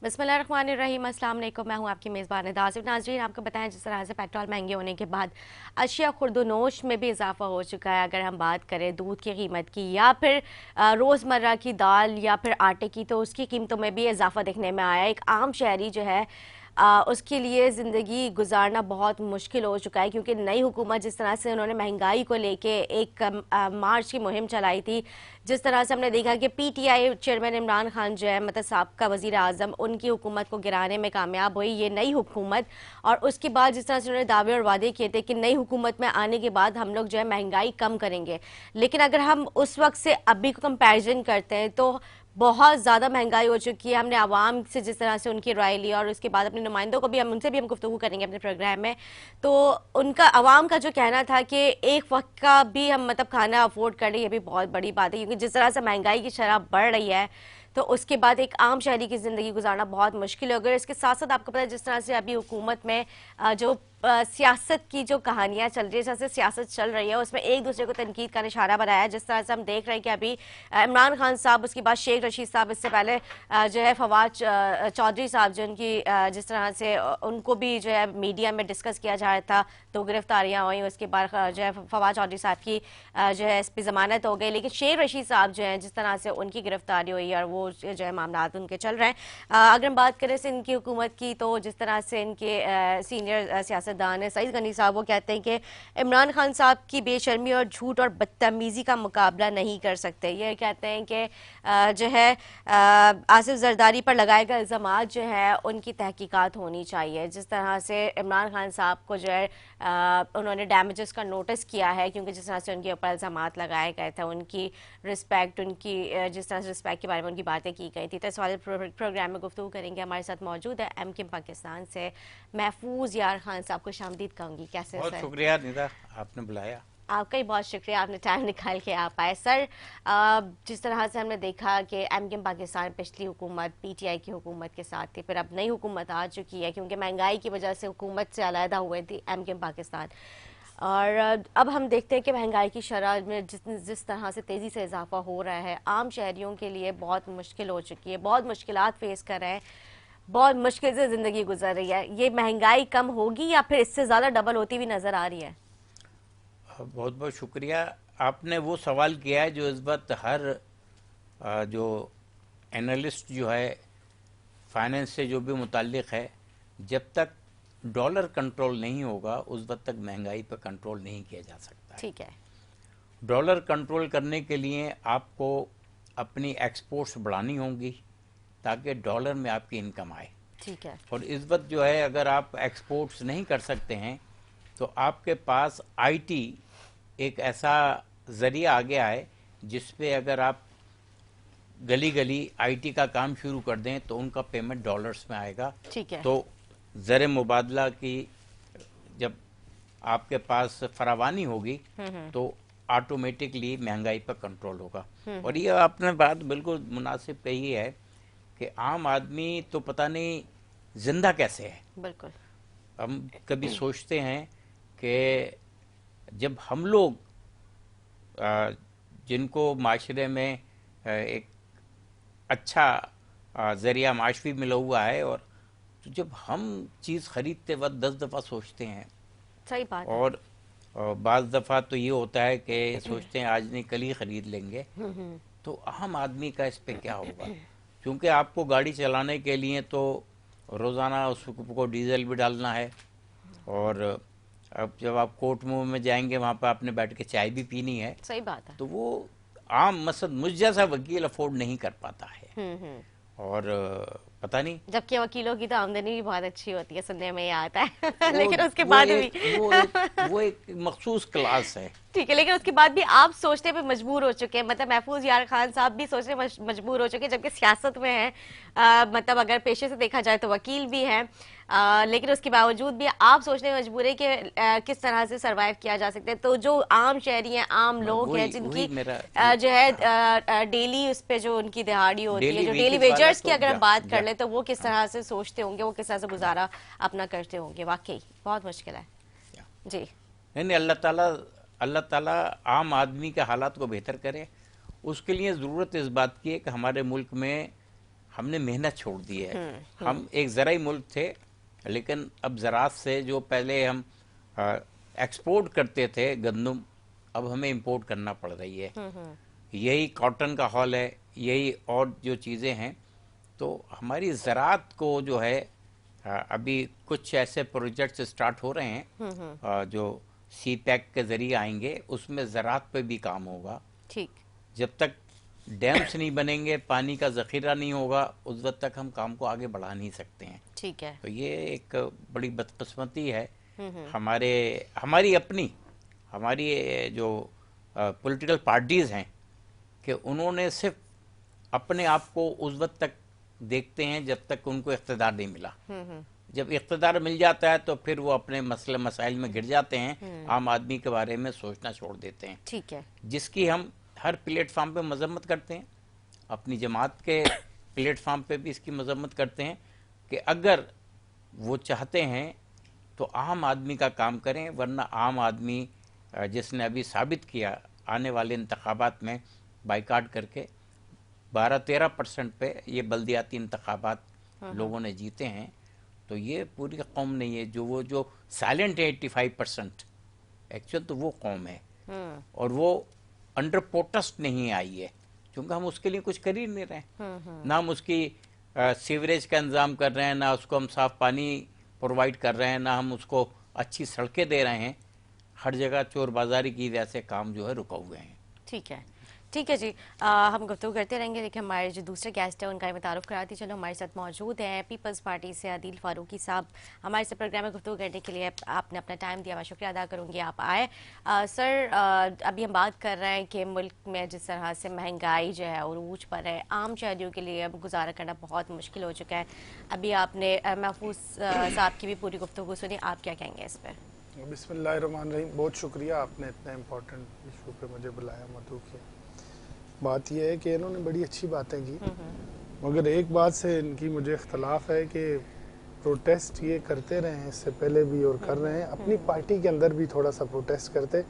बिस्मिल्लाहिर्रहमानिर्रहीम, अस्सलाम वालेकुम। मैं हूं आपकी मेज़बान दासिफ। नाज़रीन, आपको बताएं जिस तरह से पेट्रोल महंगे होने के बाद अशिया खुर्दोनोश में भी इजाफा हो चुका है। अगर हम बात करें दूध की कीमत की या फिर रोज़मर्रा की दाल या फिर आटे की, तो उसकी कीमतों में भी इजाफा देखने में आया। एक आम शहरी जो है उसके लिए ज़िंदगी गुजारना बहुत मुश्किल हो चुका है, क्योंकि नई हुकूमत जिस तरह से उन्होंने महंगाई को लेके एक मार्च की मुहिम चलाई थी, जिस तरह से हमने देखा कि पीटीआई चेयरमैन इमरान खान जो है, मतलब साबका वज़ीर आज़म, उनकी हुकूमत को गिराने में कामयाब हुई ये नई हुकूमत। और उसके बाद जिस तरह से उन्होंने दावे और वादे किए थे कि नई हुकूमत में आने के बाद हम लोग जो है महंगाई कम करेंगे, लेकिन अगर हम उस वक्त से अभी को कंपेरिजन करते हैं तो बहुत ज़्यादा महंगाई हो चुकी है। हमने आवाम से जिस तरह से उनकी राय ली और उसके बाद अपने नुमाइंदों को भी हम उनसे भी हम गुफ्तगू करेंगे अपने प्रोग्राम में, तो उनका आवाम का जो कहना था कि एक वक्त का भी हम मतलब खाना अफोर्ड कर लें, ये भी बहुत बड़ी बात है, क्योंकि जिस तरह से महंगाई की शरह बढ़ रही है तो उसके बाद एक आम शहरी की ज़िंदगी गुजारना बहुत मुश्किल है। अगर इसके साथ साथ आपको पता है जिस तरह से अभी हुकूमत में जो सियासत की जो कहानियां चल रही है, जैसे सियासत चल रही है, उसमें एक दूसरे को तनकीद का निशाना बनाया है। जिस तरह से हम देख रहे हैं कि अभी इमरान खान साहब, उसके बाद शेख रशीद साहब, इससे पहले जो है फवाद चौधरी साहब, जो उनकी जिस तरह से उनको भी जो है मीडिया में डिस्कस किया जा रहा था, तो गिरफ्तारियां हुई। उसके बाद जो है फवाद चौधरी साहब की जो है इस पर जमानत हो गई, लेकिन शेख रशीद साहब जो है जिस तरह से उनकी गिरफ्तारी हुई और वो जो है मामला उनके चल रहे हैं। अगर हम बात करें से इनकी हुकूमत की, तो जिस तरह से इनके सीनियर सियासतदान है सईद गनी साहब, वो कहते हैं कि इमरान खान साहब की बेशर्मी और झूठ और बदतमीज़ी का मुकाबला नहीं कर सकते। ये कहते हैं कि जो है आसिफ जरदारी पर लगाए गए इल्ज़ाम जो है उनकी तहकीकात होनी चाहिए। जिस तरह से इमरान खान साहब को जो है उन्होंने डैमेजेस का नोटिस किया है, क्योंकि जिस तरह से उनके ऊपर इल्ज़ाम लगाए गए थे, उनकी रिस्पेक्ट, उनकी जिस तरह से रिस्पेक्ट के बारे में उनकी बातें की गई थी। तो इस वाले प्रोग्राम में गुफ्तगू करेंगे। हमारे साथ मौजूद है एमकिम पाकिस्तान से महफूज यार खान साहब को खुशामदीद कहूँगी। कैसे बहुत सर? शुक्रिया निदा, आपने बुलाया। आपका ही बहुत शुक्रिया, आपने टाइम निकाल के आप आए सर। जिस तरह से हमने देखा कि एमकिम पाकिस्तान पिछली हुकूमत पीटीआई की हुकूमत के साथ थी, फिर अब नई हुकूमत आ चुकी है, क्योंकि महंगाई की वजह से हुकूमत से अलहदा हुए थी एमकिम पाकिस्तान। और अब हम देखते हैं कि महंगाई की शरह में जिस तरह से तेज़ी से इजाफा हो रहा है, आम शहरियों के लिए बहुत मुश्किल हो चुकी है, बहुत मुश्किलात फेस कर रहे हैं, बहुत मुश्किल से ज़िंदगी गुजर रही है। ये महंगाई कम होगी या फिर इससे ज़्यादा डबल होती हुई नज़र आ रही है? बहुत बहुत शुक्रिया। आपने वो सवाल किया है जो इस वक्त हर जो एनालिस्ट जो है फाइनेंस से जो भी मुताल्लिक है, जब तक डॉलर कंट्रोल नहीं होगा उस वक्त तक महंगाई पर कंट्रोल नहीं किया जा सकता है। ठीक है। डॉलर कंट्रोल करने के लिए आपको अपनी एक्सपोर्ट्स बढ़ानी होंगी ताकि डॉलर में आपकी इनकम आए। ठीक है। और इस वक्त जो है अगर आप एक्सपोर्ट्स नहीं कर सकते हैं तो आपके पास आईटी एक ऐसा ज़रिया आ गया है जिस पे अगर आप गली गली आईटी का काम शुरू कर दें तो उनका पेमेंट डॉलर्स में आएगा। ठीक है। तो ज़र मुबादला की जब आपके पास फरावानी होगी तो ऑटोमेटिकली महंगाई पर कंट्रोल होगा। और ये आपने बात बिल्कुल मुनासिब कही है कि आम आदमी तो पता नहीं जिंदा कैसे है। बिल्कुल। हम कभी सोचते हैं कि जब हम लोग जिनको माशरे में एक अच्छा ज़रिया माश भी मिला हुआ है, और तो जब हम चीज़ ख़रीदते वक्त 10 दफ़ा सोचते हैं। सही बात है। और बाज़ दफ़ा तो ये होता है कि सोचते हैं आज नहीं कल ही ख़रीद लेंगे। तो आम आदमी का इस पे क्या होगा, क्योंकि आपको गाड़ी चलाने के लिए तो रोज़ाना उसको डीजल भी डालना है, और अब जब आप कोर्ट में जाएंगे वहाँ पर आपने बैठ के चाय भी पीनी है। सही बात है। तो वो आम मसद मुझ जैसा वकील अफोर्ड नहीं कर पाता है। और पता नहीं, जबकि वकीलों की तो आमदनी भी बहुत अच्छी होती है, सुनने में ये आता है वो लेकिन उसके वो बाद एक भी वो एक मखसूस क्लास है। ठीक है, लेकिन उसके बाद भी आप सोचने पे मजबूर हो चुके हैं, मतलब महफूज यार खान साहब भी सोचने मजबूर हो चुके हैं, जबकि सियासत में है। मतलब अगर पेशे से देखा जाए तो वकील भी हैं, लेकिन उसके बावजूद भी आप सोचने में मजबूर है कि किस तरह से सरवाइव किया जा सकता है। तो जो आम शहरी हैं, आम लोग हैं, वही जिनकी वही मेरा जो है डेली उस पे जो उनकी दिहाड़ी होती है, डेली जो डेली वेजेस वाला वेजर्स की तो अगर हम जा बात कर जा ले, तो वो किस तरह से सोचते होंगे, वो किस तरह से गुजारा अपना करते होंगे। वाकई बहुत मुश्किल है जी। नहीं नहीं, अल्लाह ताला आम आदमी के हालात को बेहतर करे। उसके लिए ज़रूरत इस बात की है कि हमारे मुल्क में हमने मेहनत छोड़ दी है। हम एक ज़राई मुल्क थे, लेकिन अब ज़राअत से जो पहले हम एक्सपोर्ट करते थे गंदम, अब हमें इंपोर्ट करना पड़ रही है। यही कॉटन का हॉल है, यही और जो चीज़ें हैं, तो हमारी ज़राअत को जो है अभी कुछ ऐसे प्रोजेक्ट्स स्टार्ट हो रहे हैं जो सी पैक के ज़रिए आएंगे, उसमें ज़राअत पे भी काम होगा। ठीक। जब तक डैम्स नहीं बनेंगे, पानी का ज़ख़ीरा नहीं होगा, उस वक्त तक हम काम को आगे बढ़ा नहीं सकते हैं। ठीक है। तो ये एक बड़ी बदकिस्मती है हमारी अपनी, हमारी जो पॉलिटिकल पार्टीज़ हैं, कि उन्होंने सिर्फ अपने आप को उस वक्त तक देखते हैं जब तक उनको इख्तिदार नहीं मिला। जब इख्तिदार मिल जाता है तो फिर वो अपने मसले मसाइल में गिर जाते हैं, आम आदमी के बारे में सोचना छोड़ देते हैं। ठीक है। जिसकी हम हर प्लेटफार्म पे मजम्मत करते हैं, अपनी जमात के प्लेटफार्म पे भी इसकी मजम्मत करते हैं कि अगर वो चाहते हैं तो आम आदमी का काम करें, वरना आम आदमी जिसने अभी साबित किया आने वाले इंतखाबात में बाइकाट करके 12-13% पे ये बल्दियाती इंतखाबात लोगों ने जीते हैं, तो ये पूरी कौम नहीं है जो साइलेंट है 85%, एक्चुअल तो वो कौम है। और वो अंडर प्रोटेस्ट नहीं आई है, क्योंकि हम उसके लिए कुछ कर ही नहीं रहे हैं। ना हम उसकी सीवरेज का इंतज़ाम कर रहे हैं, ना उसको हम साफ़ पानी प्रोवाइड कर रहे हैं, ना हम उसको अच्छी सड़कें दे रहे हैं। हर जगह चोर बाजारी की वजह से काम जो है रुका हुए हैं। ठीक है, ठीक है जी। हम गुफ्तगू करते रहेंगे, लेकिन हमारे जो दूसरे गेस्ट हैं उनका मैं तारुफ कराती चलो। हमारे साथ मौजूद हैं पीपल्स पार्टी से आदिल फारूकी साहब। हमारे से प्रोग्राम में गुफ्तगू करने के लिए आपने अपना टाइम दिया, मैं शुक्रिया अदा करूँगी आप आए। सर, अभी हम बात कर रहे हैं कि मुल्क में जिस तरह से महंगाई जो है उरूज पर है, आम शहरियों के लिए अब गुजारा करना बहुत मुश्किल हो चुका है। अभी आपने महफूज साहब की भी पूरी गुफ्तगू सुनी, आप क्या कहेंगे इस पर? बिस्मिल्लाहिर्रहमानिर्रहीम, बहुत शुक्रिया, आपने इतना इम्पोर्टेंट इशू पे मुझे बुलाया। मधु की बात यह है कि इन्होंने बड़ी अच्छी बातें की, मगर एक बात से इनकी मुझे इख्तलाफ है कि प्रोटेस्ट ये करते रहे हैं इससे पहले भी और कर रहे हैं, अपनी पार्टी के अंदर भी थोड़ा सा प्रोटेस्ट करते,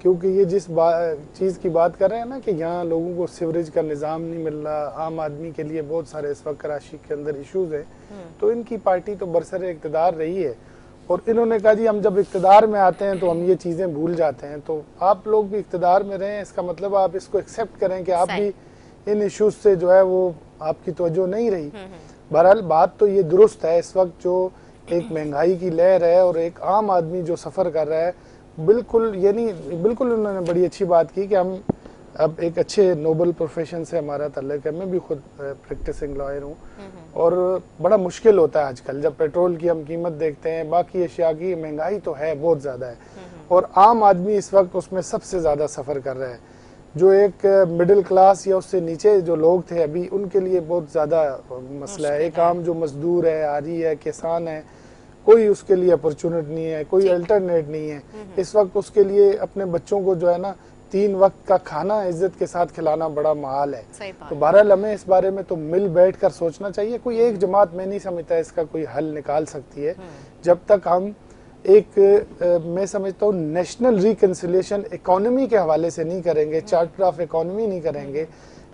क्योंकि ये जिस चीज़ की बात कर रहे हैं ना कि यहाँ लोगों को सीवरेज का निज़ाम नहीं मिल रहा, आम आदमी के लिए बहुत सारे इस वक्त कराची के अंदर इश्यूज हैं, तो इनकी पार्टी तो बरसरे इक़्तिदार रही है और इन्होंने कहा जी हम जब इक़्तिदार में आते हैं तो हम ये चीज़ें भूल जाते हैं। तो आप लोग भी इक़्तिदार में रहें, इसका मतलब आप इसको एक्सेप्ट करें कि आप भी इन इश्यूज से जो है वो आपकी तवज्जो नहीं रही। बहरहाल बात तो ये दुरुस्त है, इस वक्त जो एक महंगाई की लहर है और एक आम आदमी जो सफ़र कर रहा है, बिल्कुल ये नहीं, बिल्कुल उन्होंने बड़ी अच्छी बात की कि हम अब एक अच्छे नोबल प्रोफेशन से हमारा तल्लुक़ है। मैं भी खुद प्रैक्टिसिंग लॉयर हूँ और बड़ा मुश्किल होता है आजकल, जब पेट्रोल की हम कीमत देखते हैं, बाकी अशिया की महंगाई तो है बहुत ज़्यादा है और आम आदमी इस वक्त उसमें सबसे ज़्यादा सफ़र कर रहा है। जो एक मिडिल क्लास या उससे नीचे जो लोग थे अभी, उनके लिए बहुत ज़्यादा मसला है। एक आम जो मजदूर है, आरी है, किसान है, कोई उसके लिए अपॉर्चुनिटी नहीं है, कोई अल्टरनेट नहीं है इस वक्त उसके लिए। अपने बच्चों को जो है ना 3 वक्त का खाना इज्जत के साथ खिलाना बड़ा महाल है। तो बहरहाल हमें इस बारे में तो मिल बैठ कर सोचना चाहिए। कोई एक जमात में नहीं समझता इसका कोई हल निकाल सकती है, जब तक हम एक मैं समझता हूँ नेशनल रिकंसिलिएशन इकोनॉमी के हवाले से नहीं करेंगे, चार्टर ऑफ इकोनॉमी नहीं करेंगे,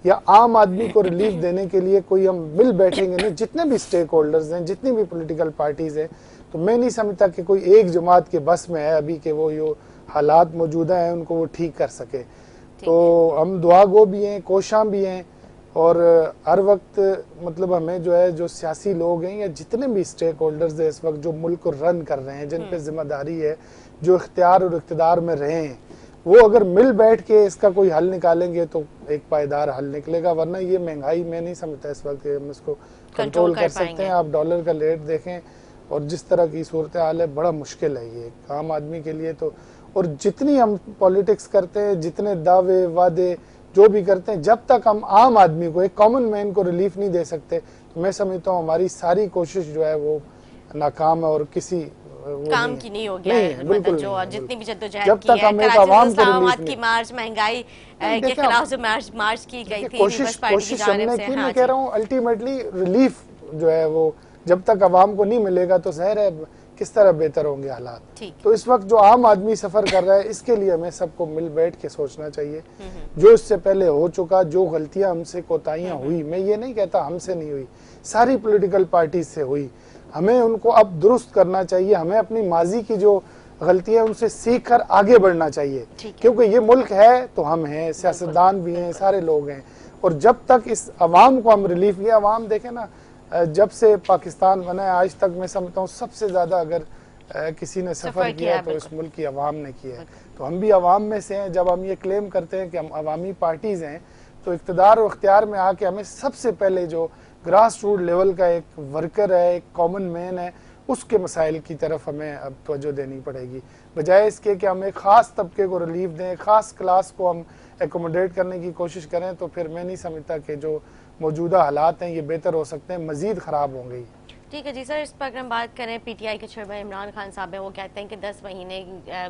या आम आदमी को रिलीफ देने के लिए कोई हम मिल बैठेंगे नहीं, जितने भी स्टेक होल्डर्स हैं, जितनी भी पॉलिटिकल पार्टीज हैं, तो मैं नहीं समझता कि कोई एक जमात के बस में है अभी कि वो जो हालात मौजूदा हैं उनको वो ठीक कर सके। तो हम दुआ गो भी हैं, कोशां भी हैं और हर वक्त मतलब हमें जो है जो सियासी लोग हैं या जितने भी स्टेक होल्डर्स हैं इस वक्त जो मुल्क को रन कर रहे हैं, जिन पे जिम्मेदारी है, जो इख्तियार और इक़्तिदार में रहे हैं, वो अगर मिल बैठ के इसका कोई हल निकालेंगे तो एक पायदार हल निकलेगा। वरना ये महंगाई मैं नहीं समझता इस वक्त हम इसको कंट्रोल कर सकते हैं। आप डॉलर का रेट देखें और जिस तरह की सूरत हाल है, बड़ा मुश्किल है ये आम आदमी के लिए। तो और जितनी हम पॉलिटिक्स करते हैं, जितने दावे वादे जो भी करते हैं, जब तक हम आम आदमी को, एक कॉमन मैन को रिलीफ नहीं दे सकते, तो मैं समझता हूँ हमारी सारी कोशिश जो है वो नाकाम है और किसी काम की नहीं होगी। बिल्कुल जो जितनी भी जद्दोजहद जब तक हम एक आवाम को रिलीफ की मार्च, महंगाई के खिलाफ जो मार्च की गई थी, कोशिश हमने की, मैं कह रहा हूँ अल्टीमेटली रिलीफ जो है वो जब तक आवाम को नहीं मिलेगा तो ज़ाहिर है किस तरह बेहतर होंगे हालात। ठीक। तो इस वक्त जो आम आदमी सफर कर रहा है, इसके लिए हमें सबको मिल बैठ के सोचना चाहिए। जो इससे पहले हो चुका, जो गलतियां हमसे कोताहियां हुई, मैं ये नहीं कहता हमसे नहीं हुई, सारी पॉलिटिकल पार्टीज से हुई, हमें उनको अब दुरुस्त करना चाहिए। हमें अपनी माजी की जो गलतियां उनसे सीख कर आगे बढ़ना चाहिए, क्योंकि ये मुल्क है तो हम हैं, सियासतदान भी हैं, सारे लोग हैं। और जब तक इस अवाम को हम रिलीफ, ये अवाम देखें ना, जब से पाकिस्तान बना है आज तक मैं समझता हूँ सबसे ज़्यादा अगर किसी ने सफ़र किया तो इस मुल्क की अवाम ने किया है। तो हम भी अवाम में से हैं। जब हम ये क्लेम करते हैं कि हम अवामी पार्टीज़ हैं, तो इक़्तिदार और इख्तियार में आके हमें सबसे पहले जो ग्रास रूट लेवल का एक वर्कर है, एक कॉमन मैन है, उसके मसाइल की तरफ हमें अब तवज्जो देनी पड़ेगी, बजाय इसके कि हम एक ख़ास तबके को रिलीफ दें, ख़ास क्लास को हम एकोमोडेट करने की कोशिश करें। तो फिर मैं नहीं समझता कि जो मौजूदा हालात हैं ये बेहतर हो सकते हैं, मज़ीद ख़राब होंगे। ठीक है जी सर, इस पर अगर हम बात करें, पीटीआई के चेयरमैन इमरान खान साहब हैं, वो कहते हैं कि 10 महीने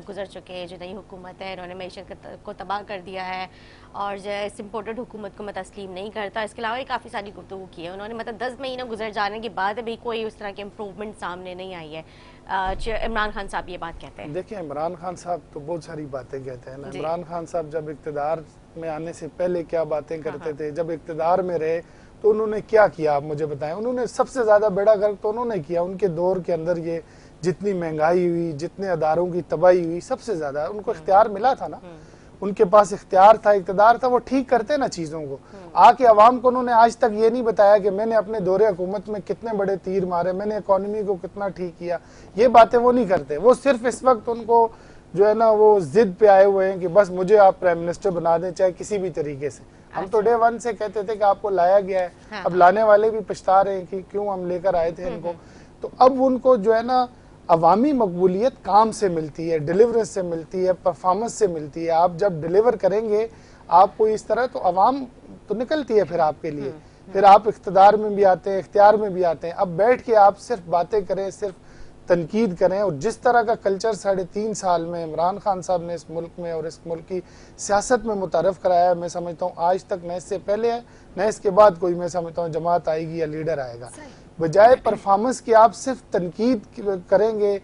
गुजर चुके हैं, जो नई हुकूमत है इन्होंने मैशत को तबाह कर दिया है और जो है इस इम्पोर्टेड हुकूमत को मैं तस्लीम नहीं करता। इसके अलावा काफ़ी सारी गुफ्तगू की है उन्होंने, मतलब 10 महीने गुजर जाने के बाद अभी कोई उस तरह की इम्प्रूवमेंट सामने नहीं आई है। इमरान खान साहब ये बात कहते हैं। देखिए, इमरान खान साहब तो बहुत सारी बातें कहते हैं ना। इमरान खान साहब जब इक़्तिदार में आने से पहले क्या बातें करते थे, जब इक़्तिदार में रहे तो उन्होंने क्या किया, आप मुझे बताएं। उन्होंने सबसे ज़्यादा बेड़ा गर्क तो उन्होंने किया। उनके दौर के अंदर ये जितनी महंगाई हुई, जितने अदारों की तबाही हुई, सबसे ज़्यादा उनको इख्तियार मिला था ना, उनके पास इख्तियार था, इक़्तिदार था, वो ठीक करते ना चीज़ों को। आके अवाम को उन्होंने आज तक ये नहीं बताया कि मैंने अपने दौरे हुकूमत में कितने बड़े तीर मारे, मैंने इकॉनमी को कितना ठीक किया, ये बातें वो नहीं करते। वो सिर्फ इस वक्त उनको जो है ना वो जिद पे आए हुए हैं कि बस मुझे आप प्राइम मिनिस्टर बना दें, चाहे किसी भी तरीके से। हम तो डे वन से कहते थे कि आपको लाया गया है। हाँ। अब लाने वाले भी पछता रहे हैं कि क्यों हम लेकर आए थे इनको। तो अब उनको जो है ना अवामी मकबूलियत काम से मिलती है, डिलीवरेंस से मिलती है, परफॉर्मेंस से मिलती है। आप जब डिलीवर करेंगे आपको इस तरह, तो अवाम तो निकलती है फिर आपके लिए। फिर आप इख्तिदार में भी आते हैं, इख्तियार में भी आते हैं। अब बैठ के आप सिर्फ बातें करें, सिर्फ तनकीद करें। और जिस तरह का कल्चर 3.5 साल में इमरान खान साहब ने इस मुल्क में और इस मुल्क की सियासत में मुतारफ़ कराया है, मैं समझता हूँ आज तक न इससे पहले है न इसके बाद कोई, मैं समझता हूँ, जमात आएगी या लीडर आएगा। बजाय परफॉर्मेंस की आप सिर्फ तनकीद करेंगे।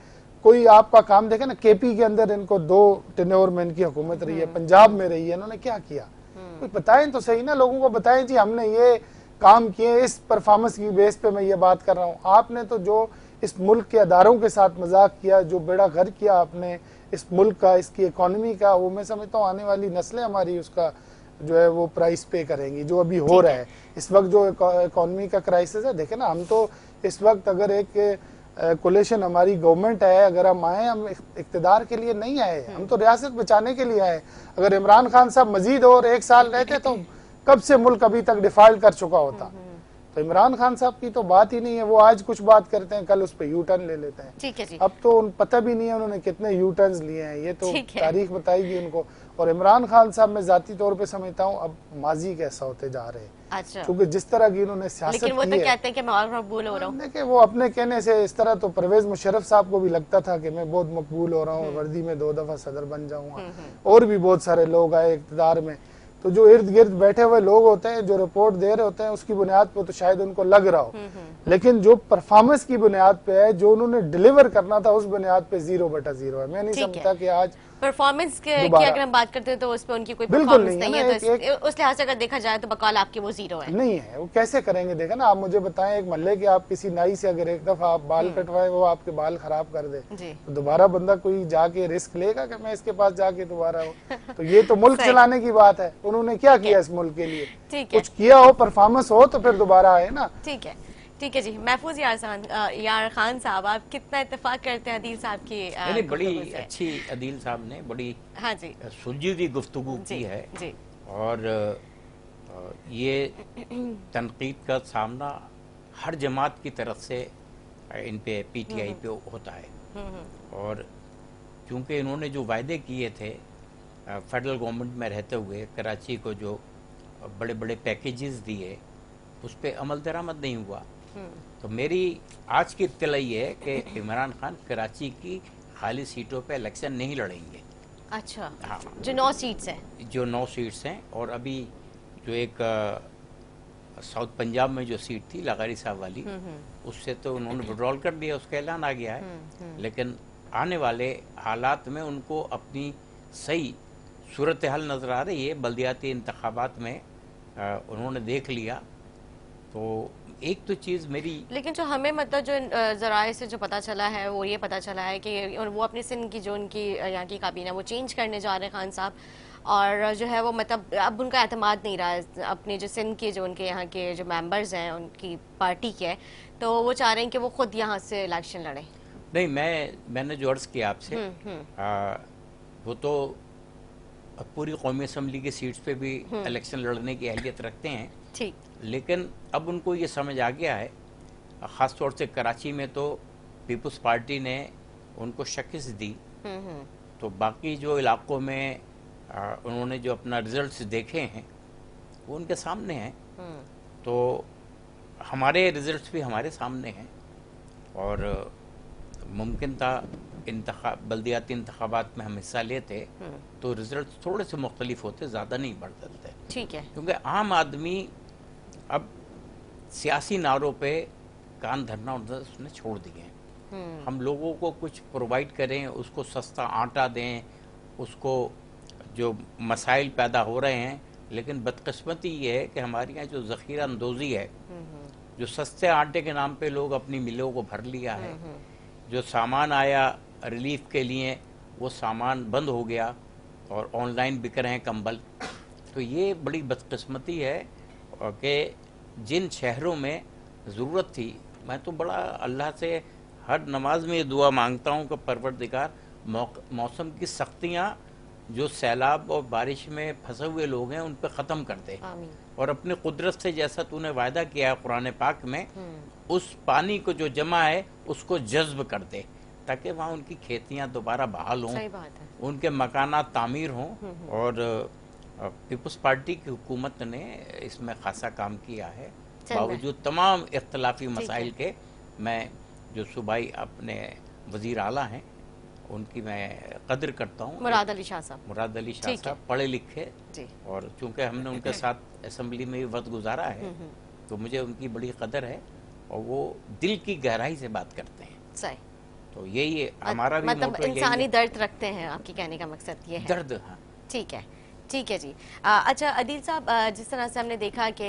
कोई आपका काम देखे ना, केपी के अंदर इनको 2 टेन्योर में इनकी हुकूमत रही है, पंजाब में रही है, इन्होंने क्या किया कोई बताएं तो सही ना, लोगों को बताएं जी हमने ये काम किए, इस परफॉर्मेंस की बेस पे मैं ये बात कर रहा हूँ। आपने तो जो इस मुल्क के अदारों के साथ मजाक किया, जो बेड़ा गर्क किया आपने इस मुल्क का, इसकी इकॉनमी का, वो मैं समझता हूँ आने वाली नस्लें हमारी उसका जो है वो प्राइस पे करेंगी, जो अभी हो रहा है इस वक्त जो इकॉनमी का क्राइसिस है। देखे ना, हम तो इस वक्त अगर एक कोलेशन हमारी गवर्नमेंट है, अगर हम आए, हम इक्तदार के लिए नहीं आए, हम तो रियासत बचाने के लिए आए। अगर इमरान खान साहब मजीद और 1 साल रहते तो कब से मुल्क अभी तक डिफॉल्ट कर चुका होता। तो इमरान खान साहब की तो बात ही नहीं है। वो आज कुछ बात करते हैं, कल उस पर यू टर्न ले लेते हैं। ठीक है जी। अब तो पता भी नहीं है उन्होंने कितने यू टर्न लिए हैं, ये तो तारीख बताएगी उनको। और इमरान खान साहब मैं जाती तौर पे समझता हूँ अब माजी कैसा होते जा रहे हैं। अच्छा। क्योंकि जिस तरह की इन्होंने सियासत लेकिन वो तो कहते हैं कि मैं और मकबूल हो रहा हूँ। देखिए, वो अपने कहने से इस तरह तो परवेज मुशर्रफ साहब को भी लगता था कि मैं बहुत मकबूल हो रहा हूँ, वर्दी में 2 दफा सदर बन जाऊंगा। और भी बहुत सारे लोग आए इक़्तिदार में, तो जो इर्द गिर्द बैठे हुए लोग होते हैं, जो रिपोर्ट दे रहे होते हैं, उसकी बुनियाद पर तो शायद उनको लग रहा हो, लेकिन जो परफॉर्मेंस की बुनियाद पे है, जो उन्होंने डिलीवर करना था, उस बुनियाद पे 0/0 है। मैं नहीं समझता कि आज परफॉर्मेंस की अगर हम बात करते हैं तो उस पे उनकी कोई परफॉर्मेंस नहीं है, तो उस लिहाज से अगर देखा जाए तो बकौल आपके वो 0 है। नहीं है, वो कैसे करेंगे? देखा ना, आप मुझे बताएं, एक महल्ले के आप किसी नाई से अगर एक दफा आप बाल कटवाएं, वो आपके बाल खराब कर दे, तो दोबारा बंदा कोई जाके रिस्क लेगा कि मैं इसके पास जाके दोबारा हो? तो ये तो मुल्क चलाने की बात है। उन्होंने क्या किया इस मुल्क के लिए? कुछ किया हो, परफॉर्मेंस हो, तो फिर दोबारा आए ना। ठीक है, ठीक है जी। महफूज यार खान साहब, आप कितना इत्तेफाक करते हैं अदील साहब की? बड़ी अच्छी अदील साहब ने बड़ी हाँ जी सुलझी हुई गुफ्तगू की है जी। और ये तनकीद का सामना हर जमात की तरफ से इन पे पीटीआई पे होता है। और चूंकि इन्होंने जो वायदे किए थे फेडरल गवर्नमेंट में रहते हुए, कराची को जो बड़े बड़े पैकेजेस दिए, उस पर अमल दरामद नहीं हुआ। तो मेरी आज की इत्तला ये है कि इमरान खान कराची की खाली सीटों पे इलेक्शन नहीं लड़ेंगे। अच्छा। हाँ, जो 9 सीट्स हैं, जो 9 सीट्स हैं, और अभी जो एक साउथ पंजाब में जो सीट थी लगारी साहब वाली, उससे तो उन्होंने विड्रॉल कर दिया, उसका ऐलान आ गया है। लेकिन आने वाले हालात में उनको अपनी सही सूरत हाल नज़र आ रही है। बल्दियाती इंतखाबात में उन्होंने देख लिया। तो एक तो चीज़ मेरी, लेकिन जो हमें मतलब जो जराए से जो पता चला है वो ये पता चला है कि वो अपनी सिंध की जो उनकी यहाँ की काबीना वो चेंज करने जा रहे हैं खान साहब, और जो है वो मतलब अब उनका एतमाद नहीं रहा है अपने जो सिंध के जो उनके यहाँ के जो मेंबर्स हैं उनकी पार्टी के, तो वो चाह रहे हैं कि वो खुद यहाँ से इलेक्शन लड़ें। नहीं, मैंने जो अर्ज़ किया आपसे, वो तो पूरी कौमी असम्बली की सीट्स पे भी इलेक्शन लड़ने की अहलियत रखते हैं। ठीक। लेकिन अब उनको ये समझ आ गया है, ख़ास तौर से कराची में तो पीपल्स पार्टी ने उनको शिकस्त दी, तो बाकी जो इलाकों में उन्होंने जो अपना रिजल्ट्स देखे हैं वो उनके सामने हैं। तो हमारे रिजल्ट्स भी हमारे सामने हैं, और मुमकिन था बल्दियाती इंतखाबात में हम हिस्सा लेते तो रिजल्ट थोड़े से मुख्तलिफ होते, ज़्यादा नहीं बदलते। ठीक है। क्योंकि आम आदमी अब सियासी नारों पे कान धरना उसने छोड़ दिए हैं। हम लोगों को कुछ प्रोवाइड करें, उसको सस्ता आटा दें, उसको जो मसाइल पैदा हो रहे हैं, लेकिन बदकिस्मती ये है कि हमारे यहाँ जो ज़ख़ीरा अंदोज़ी है, जो सस्ते आटे के नाम पे लोग अपनी मिलों को भर लिया है, जो सामान आया रिलीफ के लिए वो सामान बंद हो गया और ऑनलाइन बिक रहे हैं कंबल। तो ये बड़ी बदकिस्मती है कि जिन शहरों में ज़रूरत थी, मैं तो बड़ा अल्लाह से हर नमाज में ये दुआ मांगता हूँ कि परवरदिगार मौसम की सख्तियाँ जो सैलाब और बारिश में फंसे हुए लोग हैं उन पर ख़त्म कर दे, और अपनी कुदरत से जैसा तूने वायदा किया है कुरान पाक में, उस पानी को जो जमा है उसको जज्ब कर दे, ताकि वहाँ उनकी खेतियाँ दोबारा बहाल हों, उनके मकानात तामीर हों। और पीपल्स पार्टी की हुकूमत ने इसमें खासा काम किया है, बावजूद तमाम इख्तलाफी मसाइल के। मैं जो सूबाई अपने वज़ीर आला हैं उनकी मैं कदर करता हूँ, मुराद अली शाह साहब। मुराद अली शाह साहब पढ़े लिखे, और चूँकि हमने उनके साथ असम्बली में वक्त गुजारा है तो मुझे उनकी बड़ी कदर है, और वो दिल की गहराई से बात करते हैं। सही। तो यही हमारा भी मतलब इंसानी दर्द रखते हैं, आपकी कहने का मकसद ये है। दर्द, हाँ। ठीक है, ठीक है जी। अच्छा अदील साहब, जिस तरह से हमने देखा कि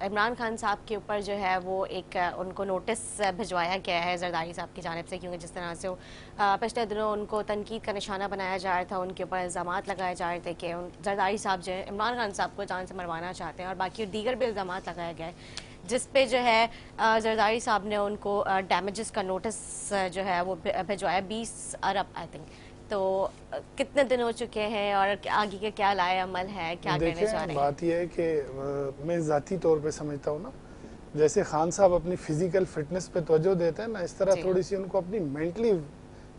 इमरान खान साहब के ऊपर जो है वो एक उनको नोटिस भिजवाया गया है जरदारी साहब की जानिब से, क्योंकि जिस तरह से पिछले दिनों उनको तनकीद का निशाना बनाया जा रहा था, उनके ऊपर इल्ज़ाम लगाए जा रहे थे कि जरदारी साहब जो है इमरान खान साहब को जान से मरवाना चाहते हैं, और बाकी दीगर भी इल्ज़ाम लगाए गए, जिस पे जो है जरदारी साहब ने उनको डैमेजेस का नोटिस जो है वो भिजवाया 20 अरब आई थिंक। तो कितने दिन हो चुके हैं और आगे के क्या लाए अमल है, क्या करने जा रहे हैं? बात यह है कि मैं ज़ाती तौर पे समझता हूँ ना, जैसे खान साहब अपनी फिजिकल फिटनेस पे तवज्जो देते हैं ना, इस तरह थोड़ी सी उनको अपनी मेंटली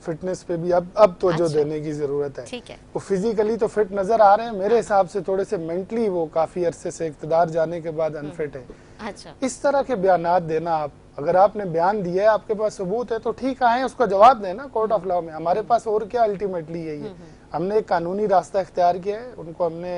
फिटनेस पे भी अब तवज्जो देने की जरूरत है। ठीक है। वो फिजिकली तो फिट नजर आ रहे हैं, मेरे हिसाब से थोड़े से मेंटली वो काफी अरसे से इक़्तिदार जाने के बाद अनफिट है। अच्छा। इस तरह के बयानात देना, आप अगर आपने बयान दिया है, आपके पास सबूत है तो ठीक आए उसका जवाब देना कोर्ट ऑफ लॉ में। हमारे पास और क्या अल्टीमेटली यही है, हमने एक कानूनी रास्ता इख्तियार किया है, उनको हमने